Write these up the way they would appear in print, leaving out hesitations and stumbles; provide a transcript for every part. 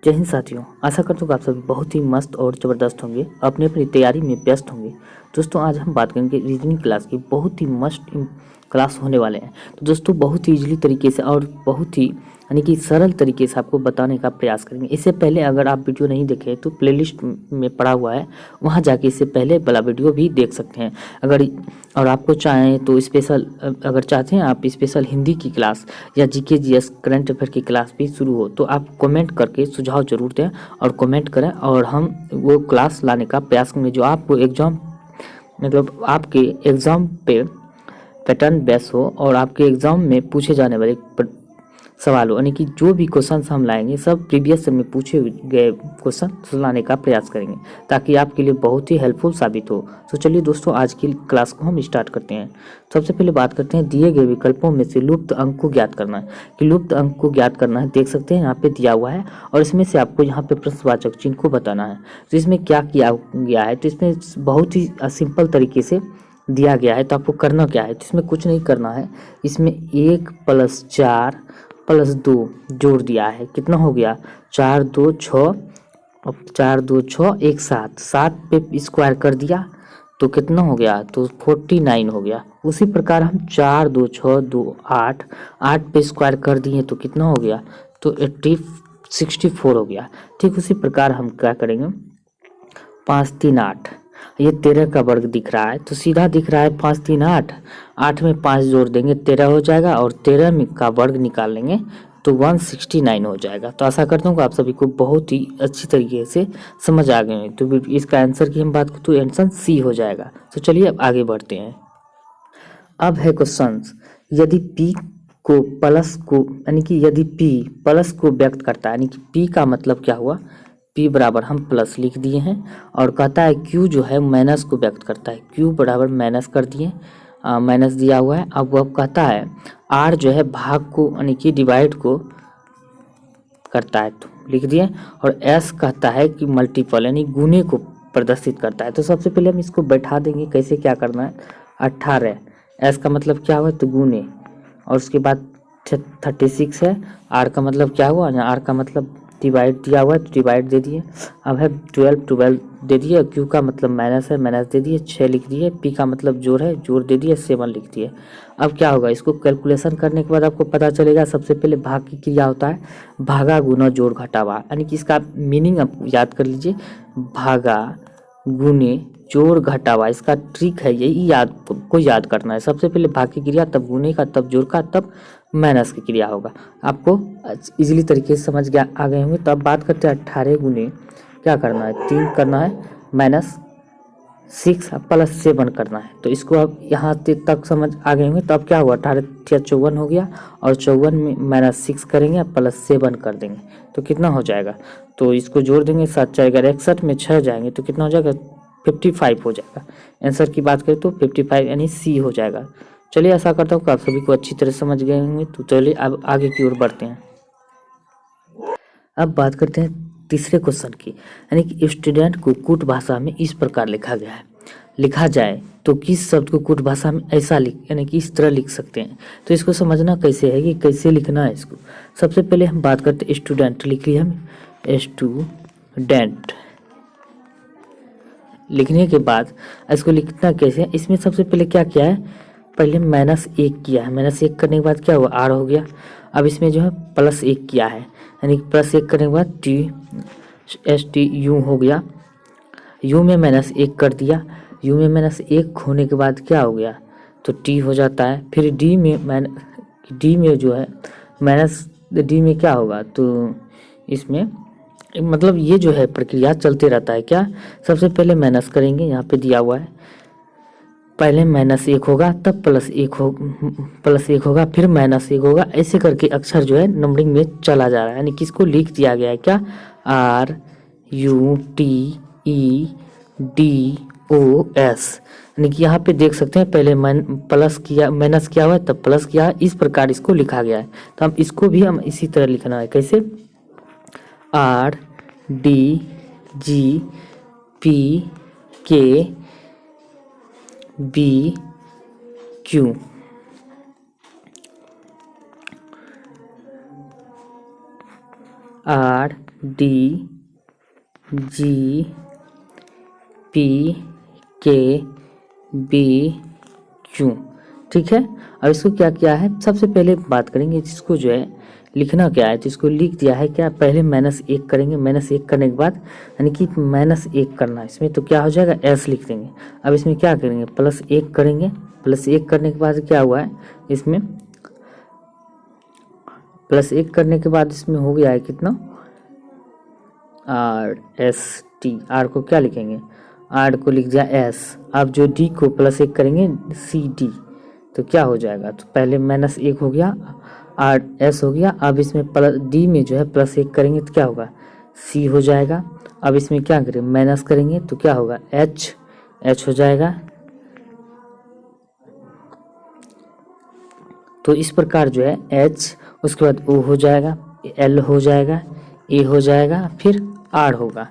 जय हिंद साथियों, आशा करता हूँ कि आप सभी बहुत ही मस्त और ज़बरदस्त होंगे, अपनी अपनी तैयारी में व्यस्त होंगे। दोस्तों आज हम बात करेंगे रीजनिंग क्लास की। बहुत ही मस्त क्लास होने वाले हैं। तो दोस्तों बहुत ही इजीली तरीके से और बहुत ही यानी कि सरल तरीके से आपको बताने का प्रयास करेंगे। इससे पहले अगर आप वीडियो नहीं देखे तो प्लेलिस्ट में पड़ा हुआ है, वहाँ जाके इससे पहले वाला वीडियो भी देख सकते हैं। अगर और आपको चाहें तो स्पेशल अगर चाहते हैं आप स्पेशल हिंदी की क्लास या जीके जीएस करंट अफेयर की क्लास भी शुरू हो तो आप कमेंट करके सुझाव जरूर दें और कमेंट करें और हम वो क्लास लाने का प्रयास करेंगे जो आपको एग्जाम मतलब आपके एग्ज़ाम पे पैटर्न बेस हो और आपके एग्ज़ाम में पूछे जाने वाले सवाल हो। यानी कि जो भी क्वेश्चन हम लाएंगे सब प्रीवियस में पूछे गए क्वेश्चन लाने का प्रयास करेंगे ताकि आपके लिए बहुत ही हेल्पफुल साबित हो। तो चलिए दोस्तों आज की क्लास को हम स्टार्ट करते हैं। सबसे पहले बात करते हैं दिए गए विकल्पों में से लुप्त अंक को ज्ञात करना है। कि लुप्त अंक को ज्ञात करना है, देख सकते हैं यहाँ पे दिया हुआ है और इसमें से आपको यहाँ पे प्रश्नवाचक चिन्ह को बताना है। तो इसमें क्या किया गया है, तो इसमें बहुत ही सिंपल तरीके से दिया गया है। तो आपको करना क्या है, तो इसमें कुछ नहीं करना है। इसमें 1+4+2 जोड़ दिया है, कितना हो गया 4 2 6 और 4 2 6 1 7 7 पे स्क्वायर कर दिया तो कितना हो गया, तो 49 हो गया। उसी प्रकार हम 4 2 6 2 8 8 पे स्क्वायर कर दिए तो कितना हो गया, तो 64 हो गया। ठीक उसी प्रकार हम क्या करेंगे 5 3 8, ये 13 का वर्ग दिख रहा है तो सीधा दिख रहा है 5 3 8, 8 में 5 जोड़ देंगे 13 हो जाएगा और 13 में का वर्ग निकाल लेंगे तो 169 हो जाएगा। तो आशा करता हूँ कि आप सभी को बहुत ही अच्छी तरीके से समझ आ गए हैं। तो इसका आंसर की हम बात करें तो आंसर सी हो जाएगा। तो चलिए अब आगे बढ़ते हैं। अब है क्वेश्चन, यदि p को प्लस को यानी कि यदि p प्लस को व्यक्त करता है, यानी कि p का मतलब क्या हुआ, p बराबर हम प्लस लिख दिए हैं और कहता है q जो है माइनस को व्यक्त करता है, q बराबर माइनस कर दिए, माइनस दिया हुआ है। अब वो कहता है r जो है भाग को यानी कि डिवाइड को करता है तो लिख दिए, और s कहता है कि मल्टीपल यानी गुने को प्रदर्शित करता है। तो सबसे पहले हम इसको बैठा देंगे, कैसे क्या करना है 18, s का मतलब क्या हुआ तो गुने, और उसके बाद 36 है, r का मतलब क्या हुआ, आर का मतलब डिवाइड दिया हुआ है तो डिवाइड दे दिए। अब है 12 दे दिए, q का मतलब माइनस है माइनस दे दिए, 6 लिख दिए, p का मतलब जोड़ है जोड़ दे दिए, 7 लिख दिए। अब क्या होगा, इसको कैलकुलेशन करने के बाद आपको पता चलेगा सबसे पहले भाग की क्रिया होता है भागा गुना जोड़ घटावा, यानी कि इसका मीनिंग आप याद कर लीजिए, भागा गुने जोड़ घटावा, इसका ट्रिक है यही, याद करना है। सबसे पहले भाग की क्रिया, तब गुने का, तब जोड़ का, तब माइनस की क्रिया होगा। आपको इजीली तरीके से समझ गया आ गए होंगे। तो अब बात करते हैं 18 गुने क्या करना है 3 करना है माइनस 6 प्लस 7 करना है। तो इसको अब यहाँ तक समझ आ गए होंगे। तो अब क्या हुआ 18 54 हो गया और 54 में माइनस 6 करेंगे प्लस 7 कर देंगे तो कितना हो जाएगा, तो इसको जोड़ देंगे 7 जाएगा, 61 में 6 जाएंगे तो कितना हो जाएगा 55 हो जाएगा। आंसर की बात करें तो 55 यानी सी हो जाएगा। चलिए आशा करता हूँ कि आप सभी को अच्छी तरह समझ गए होंगे। तो चलिए अब आगे की ओर बढ़ते हैं। अब बात करते हैं तीसरे क्वेश्चन की, यानी कि स्टूडेंट को कूट भाषा में इस प्रकार लिखा गया है, लिखा जाए तो किस शब्द को कूट भाषा में ऐसा लिख यानी कि इस तरह लिख सकते हैं। तो इसको समझना कैसे है कि कैसे लिखना है इसको। सबसे पहले हम बात करते हैं स्टूडेंट, लिख लिया हम स्टूडेंट, लिखने के बाद इसको लिखना कैसे है, इसमें सबसे पहले क्या किया है, पहले -1 किया है, -1 करने के बाद क्या हुआ आर हो गया। अब इसमें जो है +1 किया है, यानी +1 करने के बाद TSTU हो गया, यू में -1 कर दिया, यू में -1 होने के बाद क्या हो गया तो टी हो जाता है। फिर डी में जो है माइनस डी में क्या होगा, तो इसमें मतलब ये जो है प्रक्रिया चलते रहता है। क्या सबसे पहले माइनस करेंगे, यहाँ पे दिया हुआ है पहले -1 होगा तब +1 होगा फिर -1 होगा, ऐसे करके अक्षर जो है नंबरिंग में चला जा रहा है। यानी किसको लिख दिया गया है क्या RUTEDOS, यानी कि यहाँ पे देख सकते हैं पहले प्लस किया माइनस किया हुआ है तब प्लस किया है, इस प्रकार इसको लिखा गया है। तो हम इसको भी हम इसी तरह लिखना है, कैसे RDGPKBQ, डी जी पी के बी क्यू। ठीक है, अब इसको क्या किया है, सबसे पहले बात करेंगे जिसको जो है लिखना क्या है, तो इसको लिख दिया है क्या, पहले -1 करेंगे, -1 करने के बाद यानी कि -1 करना है इसमें, तो क्या हो जाएगा एस लिख देंगे। अब इसमें क्या करेंगे +1 करेंगे, +1 करने के बाद क्या हुआ है इसमें, +1 करने के बाद इसमें हो गया है कितना RST, आर को क्या लिखेंगे, आर को लिख दिया एस। अब जो डी को +1 करेंगे CD, तो क्या हो जाएगा, तो पहले -1 हो गया RS हो गया। अब इसमें डी में जो है +1 करेंगे तो क्या होगा C हो जाएगा। अब इसमें क्या करें माइनस करेंगे तो क्या होगा H हो जाएगा। तो इस प्रकार जो है H, उसके बाद O हो जाएगा, L हो जाएगा, A हो जाएगा, फिर R होगा।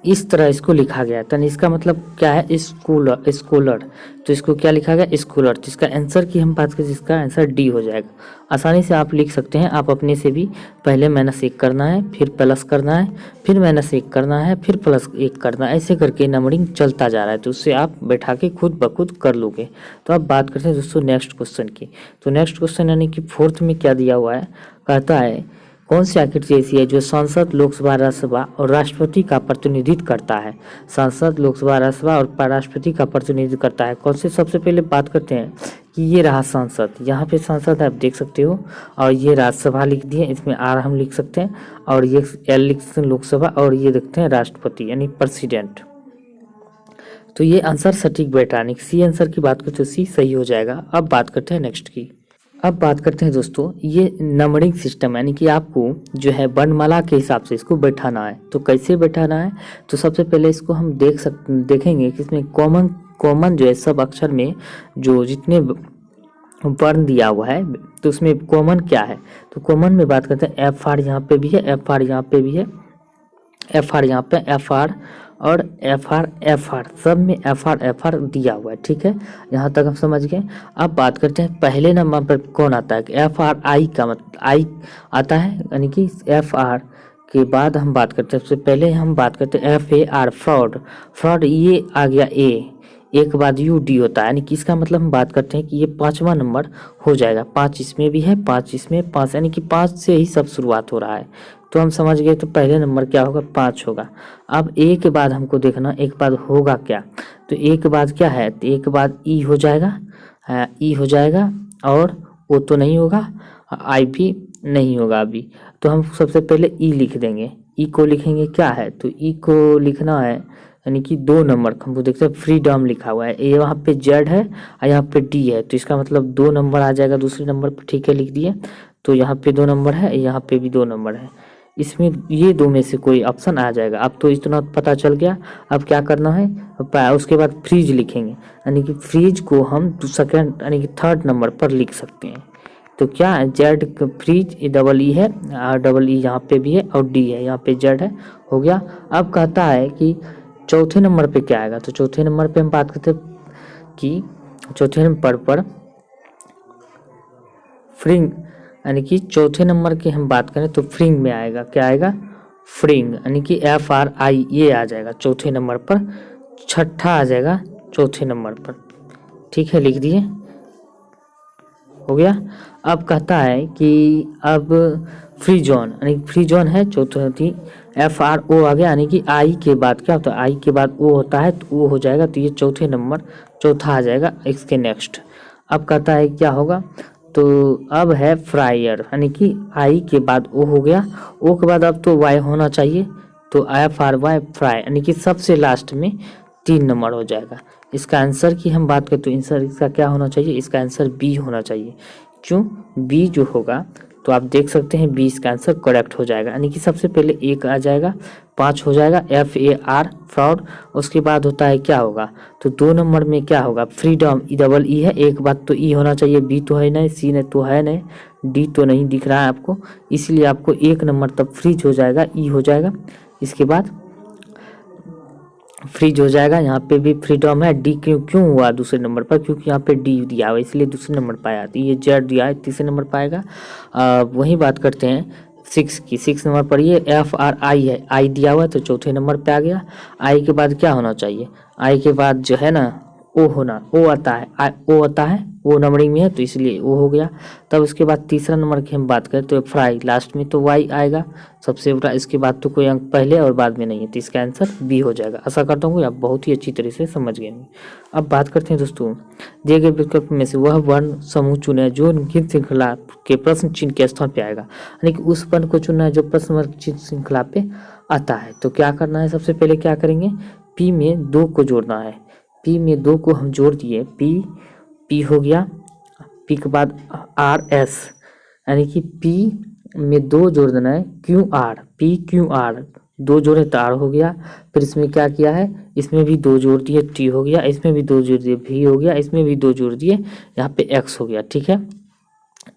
इस तरह इसको लिखा गया। तो इसका मतलब क्या है स्कॉलर, तो इसको क्या लिखा गया स्कॉलर। तो इसका आंसर की हम बात करें, इसका आंसर डी हो जाएगा। आसानी से आप लिख सकते हैं, आप अपने से भी पहले -1 करना है, फिर प्लस करना है, फिर -1 करना है, फिर +1 करना है, ऐसे करके नंबरिंग चलता जा रहा है। तो उससे आप बैठा के खुद ब खुद कर लोगे। तो अब बात करते हैं दोस्तों नेक्स्ट क्वेश्चन की। तो नेक्स्ट क्वेश्चन यानी कि 4th में क्या दिया हुआ है, कहता है कौन सी आकृति ऐसी है जो संसद, लोकसभा, राज्यसभा और राष्ट्रपति का प्रतिनिधित्व करता है। संसद, लोकसभा, राज्यसभा और राष्ट्रपति का प्रतिनिधित्व करता है। कौन से, सबसे पहले बात करते हैं कि ये रहा संसद, यहाँ पे संसद आप देख सकते हो, और ये राज्यसभा लिख दिए, इसमें आर हम लिख सकते हैं, और ये एल लिख सकते हैं लोकसभा, और ये देखते हैं राष्ट्रपति यानी प्रेसिडेंट। तो ये आंसर सटीक बैठा, यानी सी आंसर की बात करते तो सी सही हो जाएगा। अब बात करते हैं नेक्स्ट की। अब बात करते हैं दोस्तों, ये नंबरिंग सिस्टम यानी कि आपको जो है वर्णमाला के हिसाब से इसको बैठाना है। तो कैसे बैठाना है, तो सबसे पहले इसको हम देखेंगे कि इसमें कॉमन जो है सब अक्षर में जो जितने वर्ण दिया हुआ है, तो उसमें कॉमन क्या है, तो कॉमन में बात करते हैं FR यहाँ पे भी है, FR यहाँ पे भी है, FR यहाँ पे, FR और FR सब में FR दिया हुआ है। ठीक है, यहाँ तक हम समझ गए। अब बात करते हैं पहले नंबर पर कौन आता है, FRI का मतलब आई आता है, यानी कि FR के बाद हम बात करते हैं, सबसे पहले हम बात करते हैं FAR फ्रॉड, ये आ गया ए के बाद UD होता है, यानी कि इसका मतलब हम बात करते हैं कि ये 5वां नंबर हो जाएगा। 5 इसमें भी है, 5 इसमें, 5 यानी कि 5 से ही सब शुरुआत हो रहा है। तो हम समझ गए, तो पहले नंबर क्या होगा 5 होगा। अब ए के बाद हमको देखना, एक बाद होगा क्या, तो ए के बाद क्या है, तो ए के बाद ई हो जाएगा, ई हो जाएगा, और वो तो नहीं होगा, आई भी नहीं होगा अभी। तो हम सबसे पहले ई लिख देंगे, ई को लिखेंगे क्या है, तो ई को लिखना है यानी कि 2 नंबर हमको देखते हैं फ्रीडम लिखा हुआ है, ये वहाँ पे जेड है और यहाँ पे डी है, तो इसका मतलब 2 नंबर आ जाएगा दूसरे नंबर पर। ठीक है, लिख दिए। तो यहाँ पे 2 नंबर है, यहाँ पे भी 2 नंबर है, इसमें ये 2 में से कोई ऑप्शन आ जाएगा। अब तो इतना पता चल गया। अब क्या करना है, उसके बाद फ्रीज लिखेंगे, यानी कि फ्रीज को हम सेकंड यानी कि 3rd नंबर पर लिख सकते हैं। तो क्या है जेड फ्रीज, डबल ई है, और डबल ई यहाँ पे भी है, और डी है, यहाँ पे जेड है, हो गया। अब कहता है कि चौथे नंबर पे क्या आएगा, तो चौथे नंबर पे हम बात करते हैं कि चौथे नंबर पर फ्रिंग, यानी कि चौथे नंबर की हम बात करें तो फ्रिंग में आएगा, क्या आएगा फ्रिंग, यानी कि FRI ये आ जाएगा चौथे नंबर पर। छठा आ जाएगा चौथे नंबर पर। ठीक है, लिख दिए, हो गया। अब कहता है कि अब फ्री जोन, यानी फ्री जोन है चौथी, FRO आ गया, यानी कि आई के बाद क्या होता है, आई के बाद ओ होता है, तो वो हो जाएगा, तो ये चौथे नंबर चौथा आ जाएगा इसके नेक्स्ट। अब कहता है क्या होगा, तो अब है फ्रायर, यानी कि आई के बाद ओ हो गया, ओ के बाद अब तो वाई होना चाहिए, तो FRY फ्राई, यानी कि सबसे लास्ट में 3 नंबर हो जाएगा। इसका आंसर की हम बात करें तो आंसर इसका क्या होना चाहिए, इसका आंसर बी होना चाहिए। क्यों, बी जो होगा, तो आप देख सकते हैं 20 का आंसर करेक्ट हो जाएगा, यानी कि सबसे पहले 1 आ जाएगा, 5 हो जाएगा FAR फ्रॉड, उसके बाद होता है क्या होगा, तो 2 नंबर में क्या होगा फ्रीडम, डबल ई है, एक बात तो ई होना चाहिए, बी तो है नहीं, सी ने तो है नहीं, डी तो नहीं दिख रहा है आपको, इसलिए आपको 1 नंबर तब फ्रीज हो जाएगा, ई हो जाएगा, इसके बाद फ्रीज हो जाएगा। यहाँ पे भी फ्रीडम है, डी क्यों हुआ दूसरे नंबर पर, क्योंकि यहाँ पे डी दिया हुआ इसलिए दूसरे नंबर पाया, तो ये जेड दिया है तीसरे नंबर पाएगा। वही बात करते हैं 6 की, 6 नंबर पर ये एफ आर आई है, आई दिया हुआ है तो चौथे नंबर पे आ गया। आई के बाद क्या होना चाहिए, आई के बाद जो है ना ओ होना, ओ आता है, ओ आता है, ओ नंबरिंग में है तो इसलिए ओ हो गया। तब उसके बाद तीसरा नंबर की हम बात करें तो फ्राई, लास्ट में तो वाई आएगा सबसे बड़ा, इसके बाद तो कोई अंक पहले और बाद में नहीं है, तो इसका आंसर बी हो जाएगा। आशा करता हूँ आप बहुत ही अच्छी तरह से समझ गए होंगे। अब बात करते हैं दोस्तों, दिए गए विकल्प में से वह वर्ण समूह चुने जो निम्नलिखित श्रृंखला के प्रश्न चिन्ह के स्थान पे आएगा, यानी कि उस वर्ण को चुनना है जो प्रश्न चिन्ह श्रृंखला पे आता है। तो क्या करना है, सबसे पहले क्या करेंगे, पी में 2 को जोड़ना है। पी में 2 को हम जोड़ दिए, पी पी हो गया, पी के बाद आर एस, यानी कि पी में 2 जोड़ देना है, Q R, P Q are 2 जोड़े तो आर हो गया। फिर इसमें क्या किया है, इसमें भी 2 जोड़ दिए, टी हो गया, इसमें भी 2 जोड़ दिए, भी हो गया, इसमें भी 2 जोड़ दिए, यहाँ पे एक्स हो गया, ठीक है,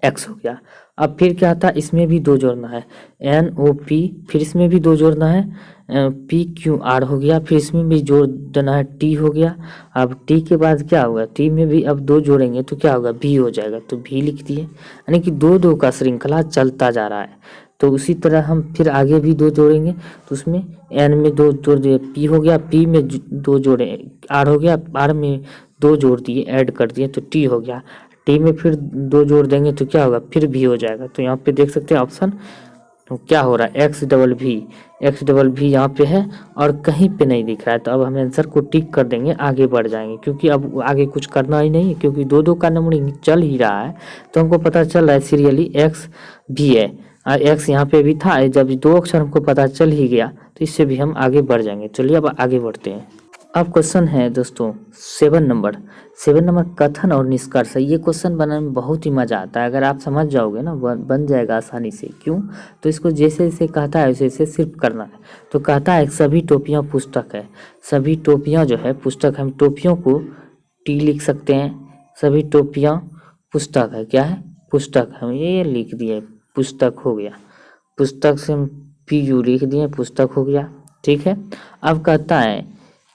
एक्स हो गया। अब फिर क्या था, इसमें भी 2 जोड़ना है, एन ओ पी, फिर इसमें भी 2 जोड़ना है, पी क्यू आर हो गया, फिर इसमें भी जोड़ देना है, टी हो गया। अब टी के बाद क्या होगा, टी में भी अब 2 जोड़ेंगे तो क्या होगा, भी हो जाएगा, तो भी लिख दिए, यानी कि 2-2 का श्रृंखला चलता जा रहा है। तो उसी तरह हम फिर आगे भी 2 जोड़ेंगे तो उसमें एन में 2 जोड़ दिए, पी हो गया, पी में 2 जोड़े, आर हो गया, आर में 2 जोड़ दिए, ऐड कर दिए तो टी हो गया, टी में फिर 2 जोड़ देंगे तो क्या होगा, फिर भी हो जाएगा। तो यहाँ पे देख सकते हैं ऑप्शन तो क्या हो रहा है, एक्स डबल भी, एक्स डबल भी यहाँ पे है और कहीं पे नहीं दिख रहा है। तो अब हम आंसर को टिक कर देंगे, आगे बढ़ जाएंगे, क्योंकि अब आगे कुछ करना ही नहीं है, क्योंकि 2-2 का नंबरिंग चल ही रहा है। तो हमको पता चल रहा है सीरियली एक्स भी है, और एक्स यहाँ पे भी था, जब 2 अक्षर हमको पता चल ही गया तो इससे भी हम आगे बढ़ जाएंगे। चलिए अब आगे बढ़ते हैं। अब क्वेश्चन है दोस्तों 7 नंबर कथन और निष्कर्ष है। ये क्वेश्चन बनाने में बहुत ही मज़ा आता है, अगर आप समझ जाओगे ना बन जाएगा आसानी से। क्यों, तो इसको जैसे जैसे कहता है वैसे वैसे सिर्फ करना है। तो कहता है सभी टोपियाँ पुस्तक है, सभी टोपियाँ जो है पुस्तक, हम टोपियों को टी लिख सकते हैं, सभी टोपियाँ पुस्तक है, क्या है, पुस्तक, हम ये लिख दिए, पुस्तक हो गया, पुस्तक से हम पी यू लिख दिए, पुस्तक हो गया, ठीक है। अब कहता है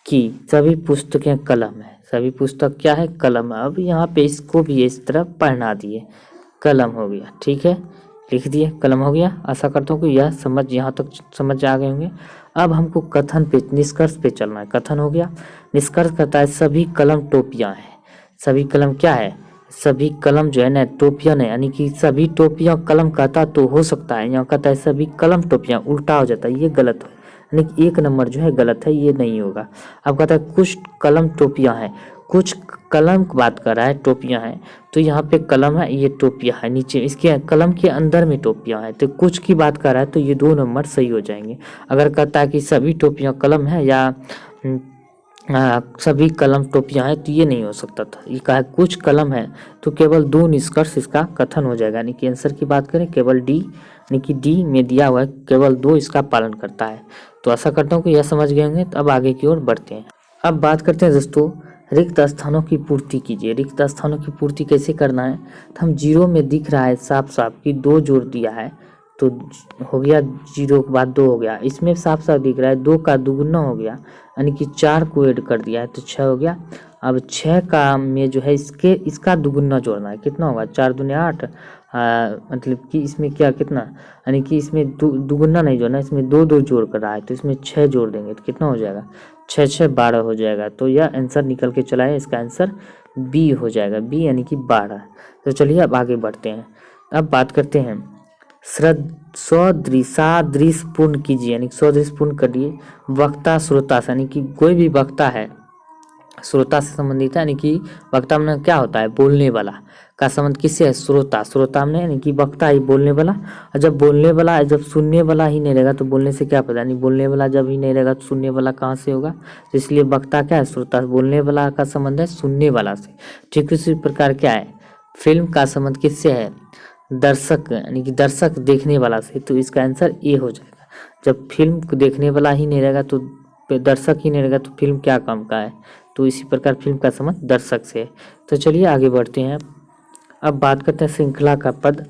कि सभी पुस्तकें कलम है, सभी पुस्तक क्या है, कलम है। अब यहाँ पे इसको भी इस तरह पढ़ना दिए, कलम हो गया, ठीक है, लिख दिए, कलम हो गया। आशा करता हूँ कि यह समझ यहाँ तक समझ आ गए होंगे। अब हमको कथन पे, निष्कर्ष पे चलना है। कथन हो गया, निष्कर्ष कहता है सभी कलम टोपियाँ हैं, सभी कलम क्या है, सभी कलम जो है ना टोपियाँ नहीं, यानी कि सभी टोपियाँ कलम कहता तो हो सकता है, यहाँ कहता है सभी कलम टोपियाँ, उल्टा हो जाता है, ये गलत है, यानी कि 1 नंबर जो है गलत है, ये नहीं होगा। अब कहता है कुछ कलम टोपियाँ हैं, कुछ कलम की बात कर रहा है, टोपियाँ हैं, तो यहाँ पे कलम है, ये टोपियाँ है, नीचे इसके कलम के अंदर में टोपियाँ हैं, तो कुछ की बात कर रहा है तो ये 2 नंबर सही हो जाएंगे। अगर कहता है कि सभी टोपियाँ कलम है या सभी कलम टोपियाँ हैं तो ये नहीं हो सकता था, ये कहा कुछ कलम है, तो केवल 2 निष्कर्ष इसका कथन हो जाएगा। यानी कि आंसर की बात करें केवल डी, यानी कि डी में दिया हुआ है केवल 2 इसका पालन करता है। तो आशा करता हूँ कि यह समझ गए होंगे। तो अब आगे की ओर बढ़ते हैं। अब बात करते हैं दोस्तों, रिक्त स्थानों की पूर्ति कीजिए। रिक्त स्थानों की पूर्ति कैसे करना है, तो हम 0 में दिख रहा है साफ साफ कि 2 जोड़ दिया है तो हो गया, 0 के बाद 2 हो गया, इसमें साफ साफ दिख रहा है 2 का दुगुना हो गया, यानी कि 4 को ऐड कर दिया है तो 6 हो गया। अब 6 का में जो है इसका दुगुना जोड़ना है, कितना होगा, 4 दूनी 8, मतलब कि इसमें क्या कितना, यानी कि इसमें दुगुना नहीं जोड़ना, इसमें 2-2 जोड़ कर रहा है तो इसमें 6 जोड़ देंगे तो कितना हो जाएगा, 6-6 12 हो जाएगा। तो यह आंसर निकल के चला है, इसका आंसर बी हो जाएगा, बी यानी कि 12। तो चलिए अब आगे बढ़ते हैं। अब बात करते हैं सादृश्य पूर्ण कीजिए, यानी सादृश्य पूर्ण करिए वक्ता श्रोता से, यानी कि कोई भी वक्ता है श्रोता से संबंधित है, यानी कि वक्ता में क्या होता है, बोलने वाला का संबंध किससे है, श्रोता, श्रोता में यानी कि वक्ता ही बोलने वाला। और जब बोलने वाला है, जब सुनने वाला ही नहीं रहेगा तो बोलने से क्या पता, यानी बोलने वाला जब ही नहीं रहेगा तो सुनने वाला कहाँ से होगा, तो इसलिए वक्ता क्या है, श्रोता, बोलने वाला का संबंध है सुनने वाला से। ठीक इसी प्रकार क्या है, फिल्म का संबंध किससे है, दर्शक, यानी कि दर्शक देखने वाला से, तो इसका आंसर ए हो जाएगा। जब फिल्म को देखने वाला ही नहीं रहेगा तो दर्शक ही नहीं रहेगा तो फिल्म क्या काम का है, तो इसी प्रकार फिल्म का संबंध दर्शक से है। तो चलिए आगे बढ़ते हैं। अब बात करते हैं श्रृंखला का पद,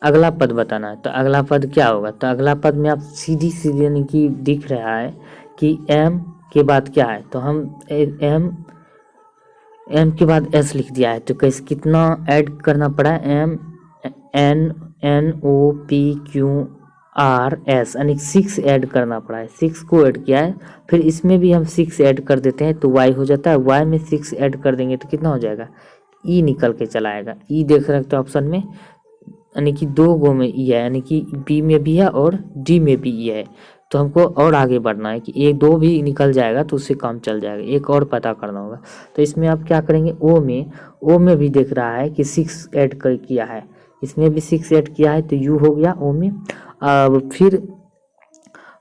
अगला पद बताना है। तो अगला पद क्या होगा, तो अगला पद में आप सीधी सीधी यानी कि दिख रहा है कि एम के बाद क्या है, तो हम एम के बाद एस लिख दिया है, तो कैसे कितना ऐड करना पड़ा है, M N N O P Q R S यानी 6 ऐड करना पड़ा है, 6 को ऐड किया है। फिर इसमें भी हम 6 ऐड कर देते हैं तो y हो जाता है, y में 6 ऐड कर देंगे तो कितना हो जाएगा, ई निकल के चला आएगा। ई देख रखते हैं ऑप्शन में, यानी कि 2 गो में ई है, यानी कि बी में भी है और डी में भी ई है। तो हमको और आगे बढ़ना है कि एक 2 भी निकल जाएगा तो उससे काम चल जाएगा, एक और पता करना होगा। तो इसमें आप क्या करेंगे, ओ में भी देख रहा है कि 6 ऐड कर किया है, इसमें भी 6 ऐड किया है तो यू हो गया ओ में। अब फिर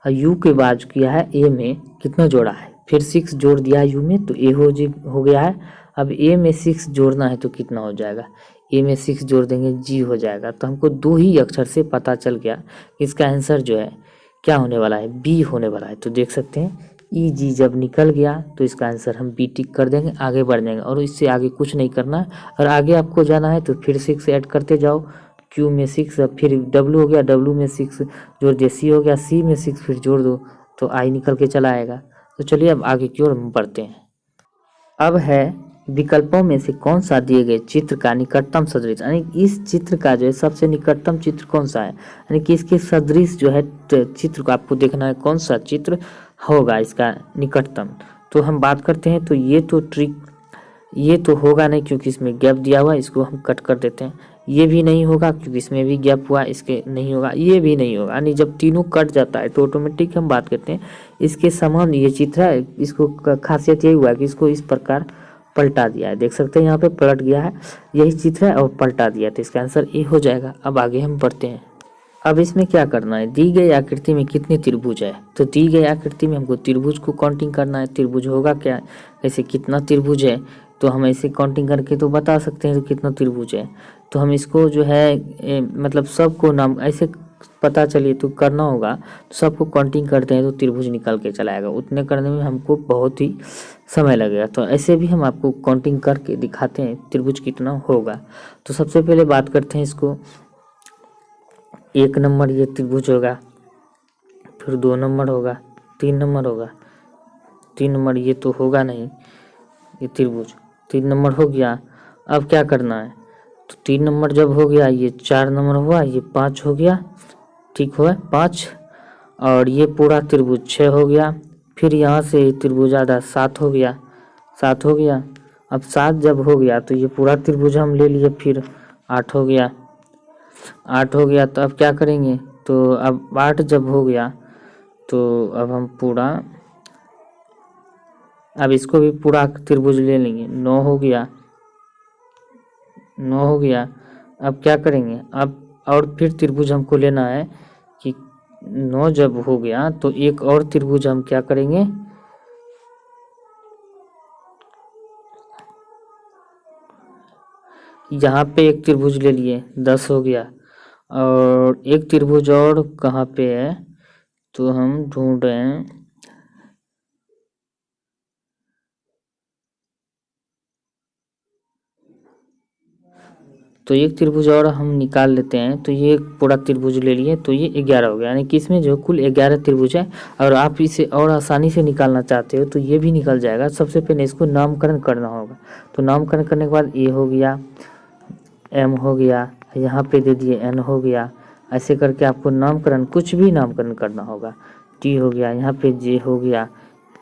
यू के बाद किया है ए में, कितना जोड़ा है, फिर 6 जोड़ दिया है यू में तो ए हो गया है। अब ए में 6 जोड़ना है तो कितना हो जाएगा, ए में 6 जोड़ देंगे जी हो जाएगा। तो हमको 2 ही अक्षर से पता चल गया कि इसका आंसर जो है क्या होने वाला है, बी होने वाला है। तो देख सकते हैं ई जी जब निकल गया तो इसका आंसर हम बी टिक कर देंगे, आगे बढ़ जाएंगे और इससे आगे कुछ नहीं करना है। और आगे आपको जाना है तो फिर 6 ऐड करते जाओ, क्यू में 6, फिर डब्लू हो गया, डब्लू में 6 जोड़ दिया, सी हो गया, सी में 6 फिर जोड़ दो तो आई निकल के चला आएगा। तो चलिए अब आगे की ओर बढ़ते हैं। अब है विकल्पों में से कौन सा दिए गए चित्र का निकटतम सदृश, यानी इस चित्र का जो है सबसे निकटतम चित्र कौन सा है, यानी कि इसके सदृश जो है चित्र को आपको देखना है कौन सा चित्र होगा इसका निकटतम। तो हम बात करते हैं तो ये तो होगा नहीं क्योंकि इसमें गैप दिया हुआ है, इसको हम कट कर देते हैं। ये भी नहीं होगा क्योंकि इसमें भी गैप हुआ, इसके नहीं होगा, ये भी नहीं होगा। यानी जब तीनों कट जाता है तो ऑटोमेटिक हम बात करते हैं इसके समान ये चित्र है। इसको खासियत यही हुआ कि इसको इस प्रकार पलटा दिया है, देख सकते हैं यहाँ पे पलट गया है, यही चित्र है और पलटा दिया, तो इसका आंसर ए हो जाएगा। अब आगे हम बढ़ते हैं। अब इसमें क्या करना है, दी गई आकृति में कितने त्रिभुज है, तो दी गई आकृति में हमको त्रिभुज को काउंटिंग करना है। त्रिभुज होगा क्या, ऐसे कितना त्रिभुज है, तो हम ऐसे काउंटिंग करके तो बता सकते हैं तो कितना त्रिभुज है। तो हम इसको जो है मतलब सबको नाम ऐसे पता चलिए तो करना होगा, तो सबको काउंटिंग करते हैं तो त्रिभुज निकल के चला आएगा। उतने करने में हमको बहुत ही समय लगेगा, तो ऐसे भी हम आपको काउंटिंग करके दिखाते हैं त्रिभुज कितना होगा। तो सबसे पहले बात करते हैं इसको, 1 नंबर ये त्रिभुज होगा, फिर 2 नंबर होगा, 3 नंबर होगा, 3 नंबर ये तो होगा नहीं, ये त्रिभुज 3 नंबर हो गया। अब क्या करना है, तो 3 नंबर जब हो गया, ये 4 नंबर हुआ, ये 5 हो गया, ठीक हुआ 5, और ये पूरा त्रिभुज 6 हो गया। फिर यहाँ से त्रिभुज आधा 7 हो गया, 7 हो गया। अब 7 जब हो गया तो ये पूरा त्रिभुज हम ले लिए, फिर 8 हो गया, 8 हो गया। तो अब क्या करेंगे, तो अब 8 जब हो गया तो अब हम पूरा, अब इसको भी पूरा त्रिभुज ले लेंगे, 9 हो गया, 9 हो गया। अब क्या करेंगे, अब और फिर त्रिभुज हमको लेना है कि 9 जब हो गया तो एक और त्रिभुज हम क्या करेंगे, यहाँ पे एक त्रिभुज ले लिए, 10 हो गया, और एक त्रिभुज और कहाँ पे है तो हम ढूंढ रहे हैं, तो एक त्रिभुज और हम निकाल लेते हैं। तो ये पूरा त्रिभुज ले लिए तो ये 11 हो गया, यानी कि इसमें जो कुल 11 त्रिभुज है। और आप इसे और आसानी से निकालना चाहते हो तो ये भी निकल जाएगा। सबसे पहले इसको नामकरण करना होगा, तो नामकरण करने के बाद ए हो गया, एम हो गया, यहाँ पे दे दिए एन हो गया, ऐसे करके आपको नामकरण कुछ भी नामकरण करना होगा। टी हो गया, यहाँ पे जे हो गया,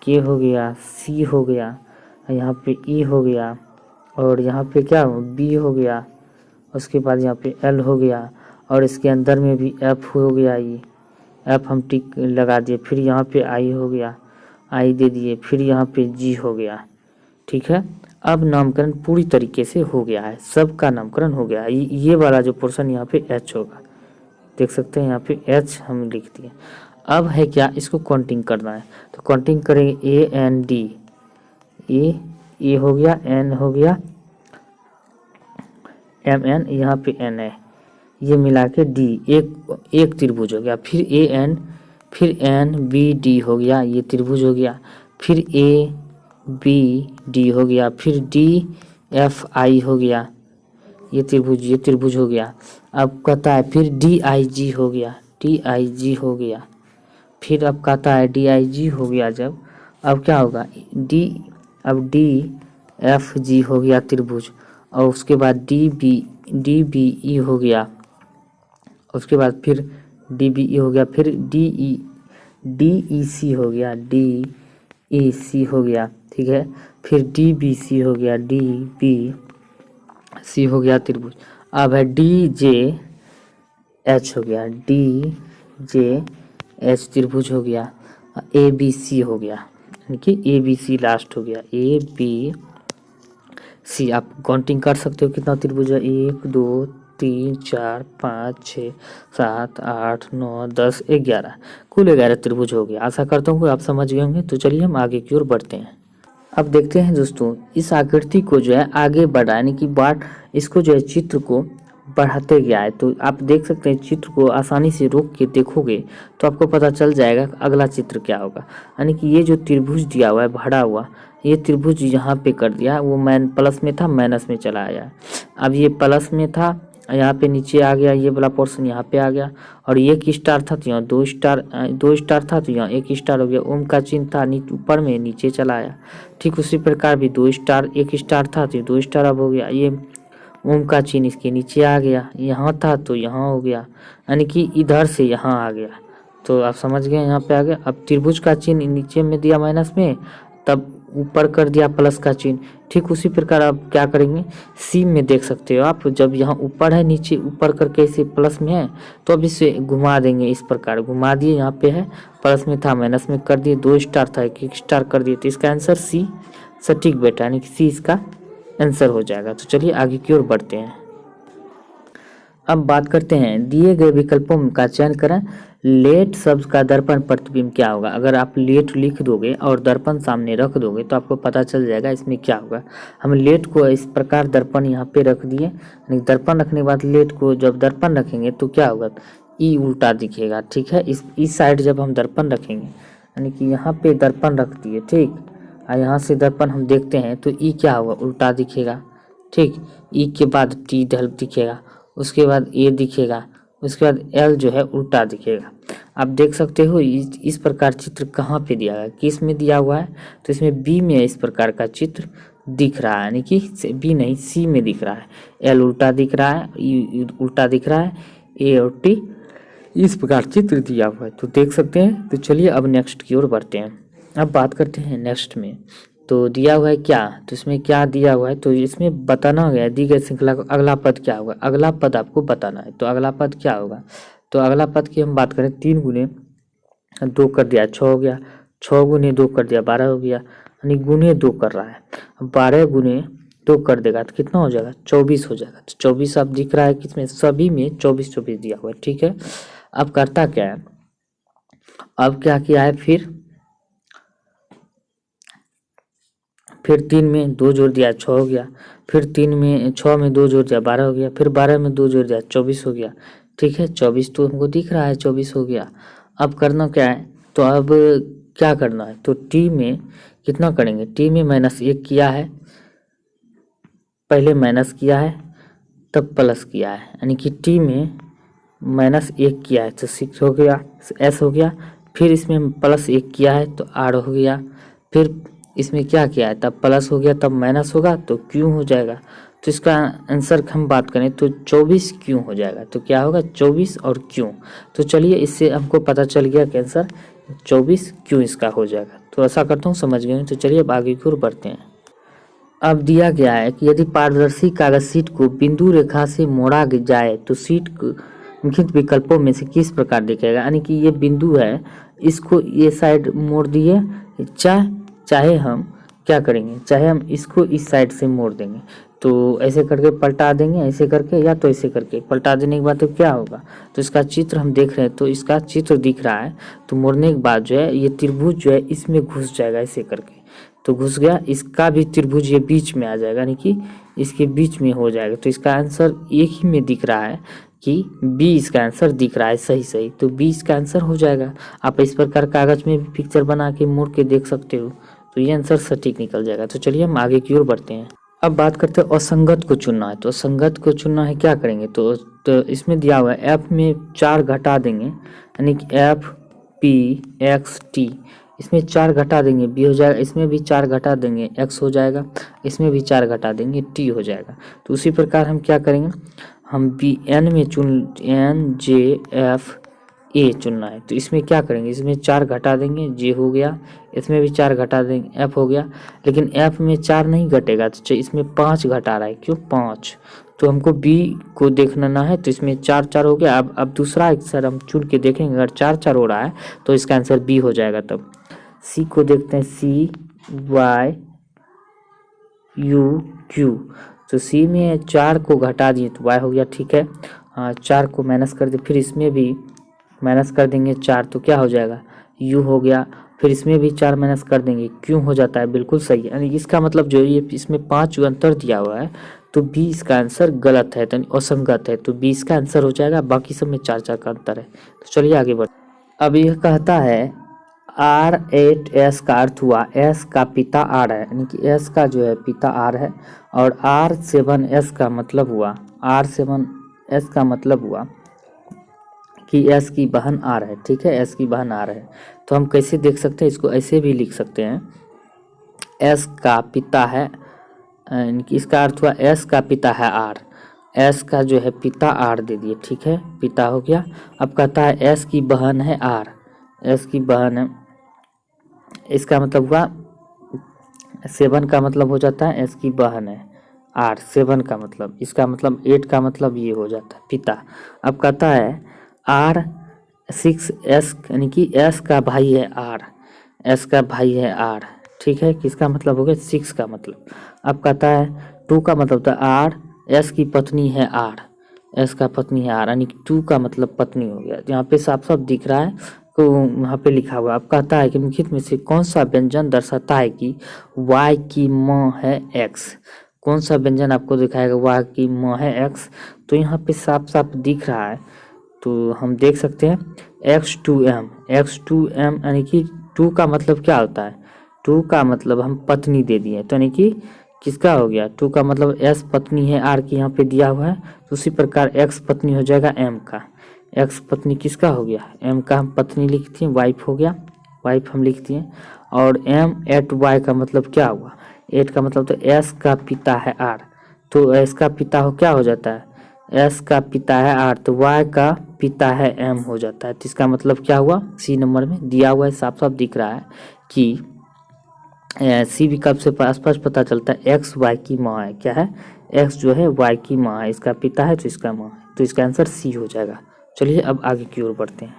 के हो गया, सी हो गया, यहाँ पे ई हो गया, और यहाँ पे क्या बी हो गया, उसके बाद यहाँ पे एल हो गया, और इसके अंदर में भी एफ हो गया, ये एफ हम टिक लगा दिए। फिर यहाँ पे आई हो गया, आई दे दिए, फिर यहाँ पे जी हो गया, ठीक है। अब नामकरण पूरी तरीके से हो गया है, सबका नामकरण हो गया है। ये वाला जो पोर्शन यहाँ पे एच होगा, देख सकते हैं यहाँ पे एच हम लिख दिए। अब है क्या, इसको काउंटिंग करना है, तो काउंटिंग करेंगे ए एन डी, ए हो गया, एन हो गया, एम एन, यहाँ पे एन है, ये मिला के डी, एक त्रिभुज हो गया। फिर ए एन, फिर एन बी डी हो गया, ये त्रिभुज हो गया। फिर ए बी डी हो गया, फिर डी एफ आई हो गया, ये त्रिभुज हो गया। अब कहता है फिर डी आई जी हो गया, डी आई जी हो गया। फिर अब कहता है डी आई जी हो गया जब, अब क्या होगा डी, अब डी एफ जी हो गया त्रिभुज, और उसके बाद डी बी ई हो गया, उसके बाद फिर डी बी ई हो गया, फिर डी ई सी हो गया, डी ई सी हो गया, ठीक है। फिर डी बी सी हो गया, डी बी सी हो गया त्रिभुज। अब है डी जे एच हो गया, डी जे एच त्रिभुज हो गया। ए बी सी हो गया, यानी कि ए बी सी लास्ट हो गया, ए बी सी। आप काउंटिंग कर सकते हो कितना त्रिभुज है, 1 2 3 4 5 6 7 8 9 10 11, कुल 11 त्रिभुज हो गया। आशा करता हूँ कि आप समझ गए होंगे। तो चलिए हम आगे की ओर बढ़ते हैं। अब देखते हैं दोस्तों, इस आकृति को जो है आगे बढ़ाने की बात, इसको जो है चित्र को बढ़ाते गया है। तो आप देख सकते हैं चित्र को आसानी से रोक के देखोगे तो आपको पता चल जाएगा अगला चित्र क्या होगा। यानी कि ये जो त्रिभुज दिया हुआ है बढ़ा हुआ, ये त्रिभुज यहाँ पे कर दिया, वो प्लस में था माइनस में चला आया। अब ये प्लस में था, यहाँ पे नीचे आ गया, ये वाला पोर्शन यहाँ पे आ गया। और ये एक स्टार था तो यहाँ दो स्टार था तो यहाँ एक स्टार हो गया। ओम का चिन्ह था ऊपर में, नीचे चला आया। ठीक उसी प्रकार भी 2 स्टार, एक स्टार था तो 2 स्टार अब हो गया। ये ओम का चिन्ह इसके नीचे आ गया, यहाँ था तो यहाँ हो गया, यानी कि इधर से यहाँ आ गया। तो आप समझ गए, यहाँ पे आ गया। अब त्रिभुज का चिन्ह नीचे में दिया माइनस में, तब ऊपर कर दिया प्लस का चिन्ह। ठीक उसी प्रकार आप क्या करेंगे, सी में देख सकते हो आप, जब यहाँ ऊपर है नीचे ऊपर करके इसे प्लस में है तो अब इसे घुमा देंगे, इस प्रकार घुमा दिए। यहाँ पे है प्लस में था माइनस में कर दिए, 2 स्टार था एक स्टार कर दिए। तो इसका आंसर सी सटीक बेटा, यानी कि सी इसका आंसर हो जाएगा। तो चलिए आगे की ओर बढ़ते हैं। अब बात करते हैं, दिए गए विकल्पों का चयन करें। लेट शब्द का दर्पण प्रतिबिंब क्या होगा। अगर आप लेट लिख दोगे और दर्पण सामने रख दोगे तो आपको पता चल जाएगा इसमें क्या होगा। हम लेट को इस प्रकार दर्पण यहाँ पे रख दिए, यानी दर्पण रखने के बाद लेट को जब दर्पण रखेंगे तो क्या होगा, ई उल्टा दिखेगा। ठीक है, इस साइड जब हम दर्पण रखेंगे, यानी कि यहाँ पे दर्पण रख दिए, ठीक, और यहाँ से दर्पण हम देखते हैं तो ई क्या होगा, उल्टा दिखेगा। ठीक, ई के बाद टी दिखेगा, उसके बाद ए दिखेगा, उसके बाद एल जो है उल्टा दिखेगा। आप देख सकते हो इस प्रकार चित्र कहाँ पे दिया है, किस में दिया हुआ है, तो इसमें बी में इस प्रकार का चित्र दिख रहा है, यानी कि बी नहीं सी में दिख रहा है। एल उल्टा दिख रहा है, ई उल्टा दिख रहा है, ए और टी इस प्रकार चित्र दिया हुआ है, तो देख सकते हैं। तो चलिए अब नेक्स्ट की ओर बढ़ते हैं। अब बात करते हैं नेक्स्ट में, तो दिया हुआ है क्या, तो इसमें क्या दिया हुआ है, तो इसमें बताना गया है दी गई श्रृंखला को अगला पद क्या होगा। अगला पद आपको बताना है, तो अगला पद क्या होगा। तो अगला पद की हम बात करें, 3 गुने 2 कर दिया 6 हो गया, 6 गुने 2 कर दिया 12 हो गया, यानी गुने 2 कर रहा है। 12 गुने 2 कर देगा तो कितना हो जाएगा, 24 हो जाएगा। तो 24 अब दिख रहा है किसमें, सभी में 24 दिया हुआ है। ठीक है, अब करता क्या है, अब क्या किया है, फिर 3 में 2 जोड़ दिया 6 हो गया, फिर 3 में 6 में 2 जोड़ दिया 12 हो गया, फिर 12 में 2 जोड़ दिया 24 हो गया। ठीक है, 24 तो हमको दिख रहा है 24 हो गया। अब करना क्या है, तो अब क्या करना है, तो टी में कितना करेंगे, टी में -1 किया है, पहले माइनस किया है तब प्लस किया है, यानी कि टी में -1 किया है तो 6 हो गया, एस हो गया। फिर इसमें +1 किया है तो आर हो गया, फिर इसमें क्या किया है, तब प्लस हो गया तब माइनस होगा तो क्यों हो जाएगा। तो इसका आंसर हम बात करें तो 24 क्यों हो जाएगा, तो क्या होगा 24 और क्यों। तो चलिए इससे हमको पता चल गया कि आंसर 24 क्यों इसका हो जाएगा। तो ऐसा करता हूँ समझ गए। तो चलिए अब आगे की ओर बढ़ते हैं। अब दिया गया है कि यदि पारदर्शी कागज शीट को बिंदु रेखा से मोड़ा जाए तो शीट निम्नलिखित विकल्पों में से किस प्रकार दिखेगा। यानी कि ये बिंदु है, इसको ये साइड मोड़ दिए, चाहे हम क्या करेंगे, चाहे हम इसको इस साइड से मोड़ देंगे, तो ऐसे करके पलटा देंगे, ऐसे करके या तो ऐसे करके पलटा देने के बाद तो क्या होगा, तो इसका चित्र हम देख रहे हैं, तो इसका चित्र दिख रहा है। तो मोड़ने के बाद जो है ये त्रिभुज जो है इसमें घुस जाएगा, ऐसे करके तो घुस गया, इसका भी त्रिभुज ये बीच में आ जाएगा, यानी कि इसके बीच में हो जाएगा। तो इसका आंसर एक ही में दिख रहा है कि बी इसका आंसर दिख रहा है, सही, तो बी इसका आंसर हो जाएगा। आप इस प्रकार कागज में भी पिक्चर बना के मोड़ के देख सकते हो, तो ये आंसर सटीक निकल जाएगा। तो चलिए हम आगे की ओर बढ़ते हैं। अब बात करते हैं असंगत को चुनना है, तो असंगत को चुनना है क्या करेंगे, तो इसमें दिया हुआ है एफ में 4 घटा देंगे, यानी कि एफ पी एक्स टी, इसमें 4 घटा देंगे बी हो जाएगा, इसमें भी 4 घटा देंगे एक्स हो जाएगा, इसमें भी 4 घटा देंगे टी हो जाएगा। तो उसी प्रकार हम क्या करेंगे, हम बी एन में चुन एन जे एफ ए चुनना है। तो इसमें क्या करेंगे, इसमें 4 घटा देंगे, जे हो गया। इसमें भी 4 घटा देंगे, एफ हो गया। लेकिन एफ में 4 नहीं घटेगा, तो इसमें 5 घटा रहा है, क्यों 5। तो हमको बी को देखना ना है, तो इसमें 4 4 हो गया। अब दूसरा आंसर हम चुन के देखेंगे, अगर 4 4 हो रहा है तो इसका आंसर बी हो जाएगा। तब सी को देखते हैं, सी वाई यू क्यू। तो सी में 4 को घटा दिए तो वाई हो गया, ठीक है। 4 को माइनस कर दे, फिर इसमें भी माइनस कर देंगे 4, तो क्या हो जाएगा, यू हो गया। फिर इसमें भी 4 माइनस कर देंगे, क्यों हो जाता है, बिल्कुल सही है। यानी इसका मतलब जो ये इसमें 5 अंतर दिया हुआ है, तो बी इसका आंसर गलत है, यानी असंगत है। तो बी इसका आंसर हो जाएगा, बाकी सब में 4 4 का अंतर है। तो चलिए आगे बढ़। अब यह कहता है R8S का अर्थ हुआ S का पिता R है, यानी कि S का जो है पिता R है। और R7S का मतलब हुआ, R7S का मतलब हुआ कि S की बहन R है, ठीक है, S की बहन R है। तो हम कैसे देख सकते हैं, इसको ऐसे भी लिख सकते हैं, S का पिता है, यानी कि इसका अर्थ हुआ S का पिता है R, S का जो है पिता R दे दिए, ठीक है, पिता हो गया। अब कहता है S की बहन है R, S की बहन है, इसका मतलब हुआ 7 का मतलब हो जाता है S की बहन है R, 7 का मतलब, इसका मतलब 8 का मतलब ये हो जाता है पिता। अब कहता है R6S, यानी कि S का भाई है R, S का भाई है R, ठीक है, किसका मतलब हो गया 6 का मतलब। अब कहता है 2 का मतलब था R, S की पत्नी है R, S का पत्नी है R, यानी कि 2 का मतलब पत्नी हो गया। यहाँ पे साफ साफ दिख रहा है, तो वहाँ पे लिखा हुआ। अब कहता है कि निम्नलिखित में से कौन सा व्यंजन दर्शाता है कि y की माँ है x। कौन सा व्यंजन आपको दिखाएगा y की माँ है x। तो यहाँ पे साफ साफ दिख रहा है, तो हम देख सकते हैं x2m यानी कि 2 का मतलब क्या होता है, 2 का मतलब हम पत्नी दे दिए, तो यानी कि किसका हो गया, 2 का मतलब s पत्नी है r की, यहाँ पे दिया हुआ है। तो उसी प्रकार x पत्नी हो जाएगा m का, एक्स पत्नी किसका हो गया, एम का हम पत्नी लिख दिए, वाइफ हो गया, वाइफ हम लिख दिए। और एम एट वाई का मतलब क्या हुआ, 8 का मतलब तो एस का पिता है आर, तो एस का पिता हो क्या हो जाता है, एस का पिता है आर, तो वाई का पिता है एम हो जाता है। तो इसका मतलब क्या हुआ, सी नंबर में दिया हुआ है, साफ साफ दिख रहा है कि सी विकल्प से स्पष्ट पता चलता है एक्स वाई की माँ है, क्या है, एक्स जो है वाई की माँ है, इसका पिता है तो इसका माँ है, तो इसका आंसर सी हो जाएगा। चलिए अब आगे की ओर बढ़ते हैं।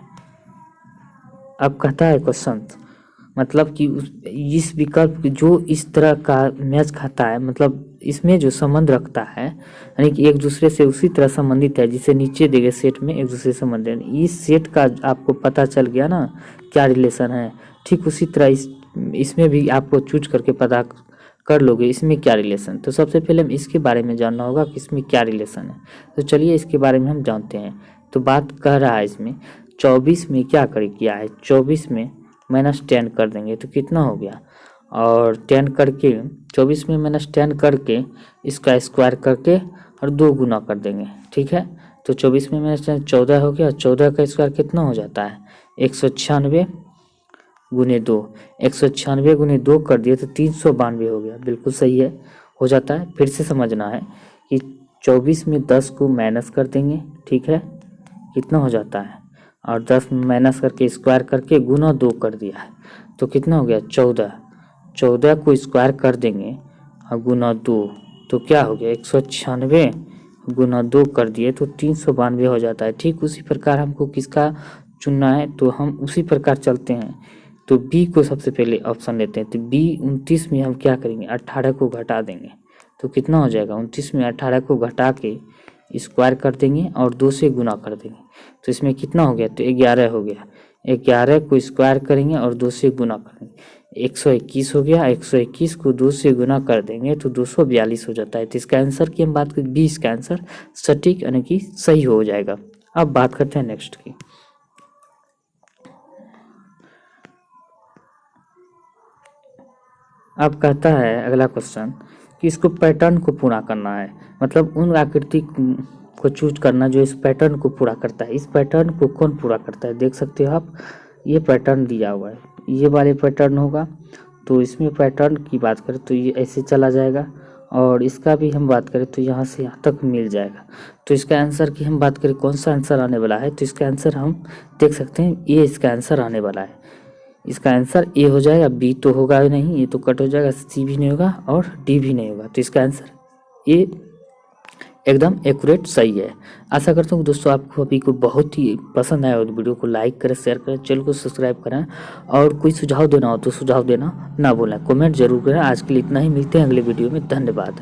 अब कहता है क्वेश्चन, मतलब कि इस विकल्प जो इस तरह का मैच खाता है, मतलब इसमें जो संबंध रखता है, यानी कि एक दूसरे से उसी तरह संबंधित है जिसे नीचे दिए गए सेट में एक दूसरे से संबंधित है। इस सेट का आपको पता चल गया ना क्या रिलेशन है, ठीक उसी तरह इसमें भी आपको चूज करके पता कर लोगे इसमें क्या रिलेशन। तो सबसे पहले हम इसके बारे में जानना होगा कि इसमें क्या रिलेशन है। तो चलिए इसके बारे में हम जानते हैं। तो बात कह रहा है इसमें 24 में क्या कर किया है, 24 में -10 कर देंगे तो कितना हो गया, और 10 करके 24 में -10 करके इसका स्क्वायर करके और 2 गुना कर देंगे, ठीक है। तो 24 में -10 14 हो गया, 14 का स्क्वायर कितना हो जाता है 196 गुने 2, 196 गुने 2 कर दिए तो 392 हो गया, बिल्कुल सही है, हो जाता है। फिर से समझना है कि 24 में 10 को माइनस कर देंगे, ठीक है, कितना हो जाता है, और 10 माइनस करके स्क्वायर करके गुना 2 कर दिया है तो कितना हो गया 14, 14 को स्क्वायर कर देंगे और गुना 2 तो क्या हो गया 196 गुना 2 कर दिए तो 392 हो जाता है। ठीक उसी प्रकार हमको किसका चुनना है, तो हम उसी प्रकार चलते हैं। तो बी को सबसे पहले ऑप्शन लेते हैं। तो बी 29 में हम क्या करेंगे 18 को घटा देंगे तो कितना हो जाएगा 29 में 18 को घटा के स्क्वायर कर देंगे और 2 से गुना कर देंगे तो इसमें कितना हो गया, तो 11 हो गया, 11 को स्क्वायर करेंगे और 2 से गुना करेंगे 121 हो गया, 121 को 2 से गुना कर देंगे तो 242 हो जाता है। तो इसका आंसर की हम बात करें, बी इसका आंसर सटीक यानी कि सही हो जाएगा। अब बात करते हैं नेक्स्ट की। अब कहता है अगला क्वेश्चन कि इसको पैटर्न को पूरा करना है, मतलब उन आकृति को चूज करना जो इस पैटर्न को पूरा करता है। इस पैटर्न को कौन पूरा करता है, देख सकते हो आप, ये पैटर्न दिया हुआ है, ये वाले पैटर्न होगा। तो इसमें पैटर्न की बात करें तो ये ऐसे चला जाएगा और इसका भी हम बात करें तो यहाँ से यहाँ तक मिल जाएगा। तो इसका आंसर की हम बात करें कौन सा आंसर आने वाला है, तो इसका आंसर हम देख सकते हैं ये इसका आंसर आने वाला है। इसका आंसर ए हो जाएगा, बी तो होगा नहीं, ये तो कट हो जाएगा, सी भी नहीं होगा और डी भी नहीं होगा। तो इसका आंसर ए एकदम एक्यूरेट सही है। आशा करता हूँ दोस्तों आपको अभी को बहुत ही पसंद आया और वीडियो को लाइक करें, शेयर करें, चैनल को सब्सक्राइब करें और कोई सुझाव देना हो तो सुझाव देना ना भूलें, कमेंट जरूर करें। आज के लिए इतना ही, मिलते हैं अगले वीडियो में। धन्यवाद।